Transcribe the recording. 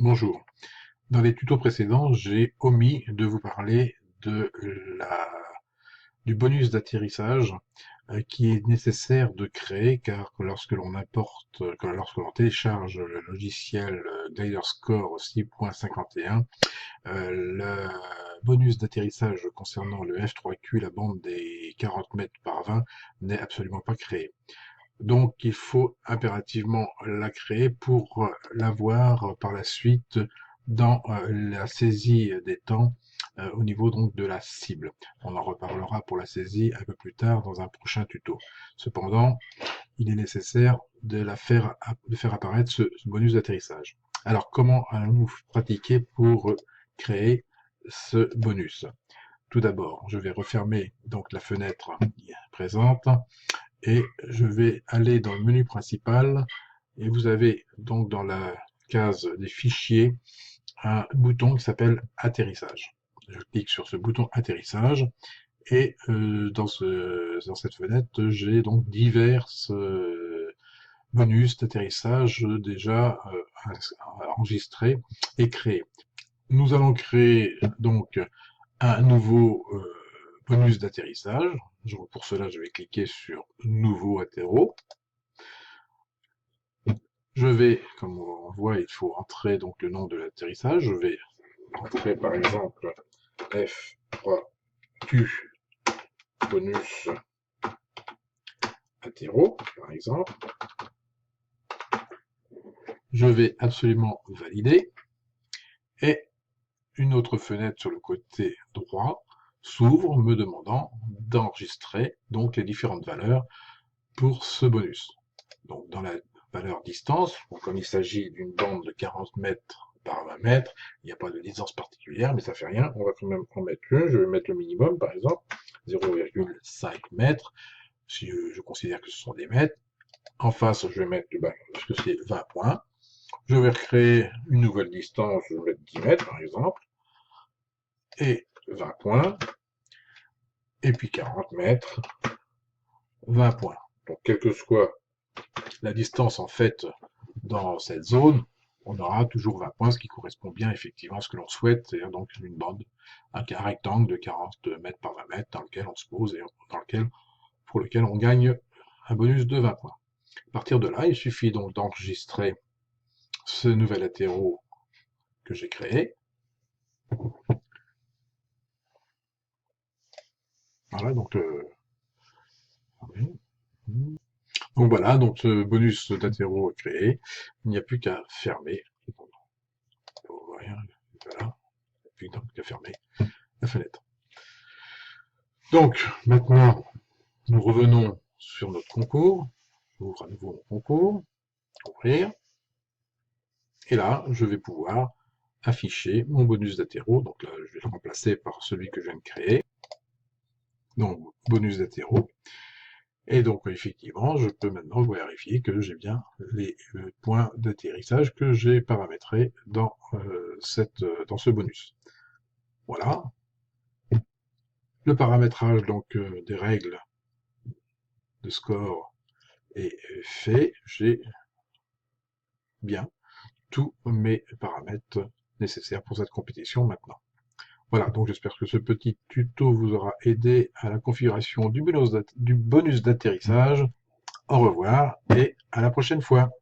Bonjour. Dans les tutos précédents, j'ai omis de vous parler du bonus d'atterrissage qui est nécessaire de créer car lorsque l'on télécharge le logiciel GliderScore 6.51, le bonus d'atterrissage concernant le F3Q, la bande des 40 mètres par 20, n'est absolument pas créé. Donc il faut impérativement la créer pour l'avoir par la suite dans la saisie des temps au niveau donc de la cible. On en reparlera pour la saisie un peu plus tard dans un prochain tuto. Cependant, il est nécessaire de faire apparaître ce bonus d'atterrissage. Alors comment allons-nous pratiquer pour créer ce bonus? Tout d'abord, je vais refermer donc la fenêtre présente et je vais aller dans le menu principal et vous avez donc dans la case des fichiers un bouton qui s'appelle atterrissage. Je clique sur ce bouton atterrissage et dans cette fenêtre j'ai donc divers bonus d'atterrissage déjà enregistrés et créés. Nous allons créer donc un nouveau bonus d'atterrissage. Pour cela, je vais cliquer sur Nouveau atterro. Je vais, comme on voit, il faut entrer donc le nom de l'atterrissage. Je vais entrer par exemple F3Q bonus atterro, par exemple. Je vais absolument valider. Et une autre fenêtre sur le côté droit s'ouvre me demandant d'enregistrer donc les différentes valeurs pour ce bonus. Donc dans la valeur distance, comme il s'agit d'une bande de 40 mètres par 20 mètres, il n'y a pas de distance particulière, mais ça fait rien, on va quand même en mettre une, je vais mettre le minimum par exemple, 0,5 mètres, si je considère que ce sont des mètres. En face, je vais mettre, puisque c'est 20 points, je vais recréer une nouvelle distance, je vais mettre 10 mètres par exemple, et 20 points, et puis 40 mètres, 20 points. Donc, quelle que soit la distance en fait dans cette zone, on aura toujours 20 points, ce qui correspond bien effectivement à ce que l'on souhaite, c'est-à-dire donc une bande, un rectangle de 40 mètres par 20 mètres dans lequel on se pose et pour lequel on gagne un bonus de 20 points. À partir de là, il suffit donc d'enregistrer ce nouvel atterro que j'ai créé. Voilà, donc voilà, donc ce bonus d'atterro est créé. Il n'y a plus qu'à fermer. Voilà, il n'y a plus qu'à fermer la fenêtre. Donc, maintenant, nous revenons sur notre concours. J'ouvre à nouveau mon concours. Ouvrir. Et là, je vais pouvoir afficher mon bonus d'atterro. Donc là, je vais le remplacer par celui que je viens de créer. Donc, bonus d'atterro. Et donc, effectivement, je peux maintenant vérifier que j'ai bien les points d'atterrissage que j'ai paramétrés dans ce bonus. Voilà. Le paramétrage donc des règles de score est fait. J'ai bien tous mes paramètres nécessaires pour cette compétition maintenant. Voilà, donc j'espère que ce petit tuto vous aura aidé à la configuration du bonus d'atterrissage. Au revoir et à la prochaine fois.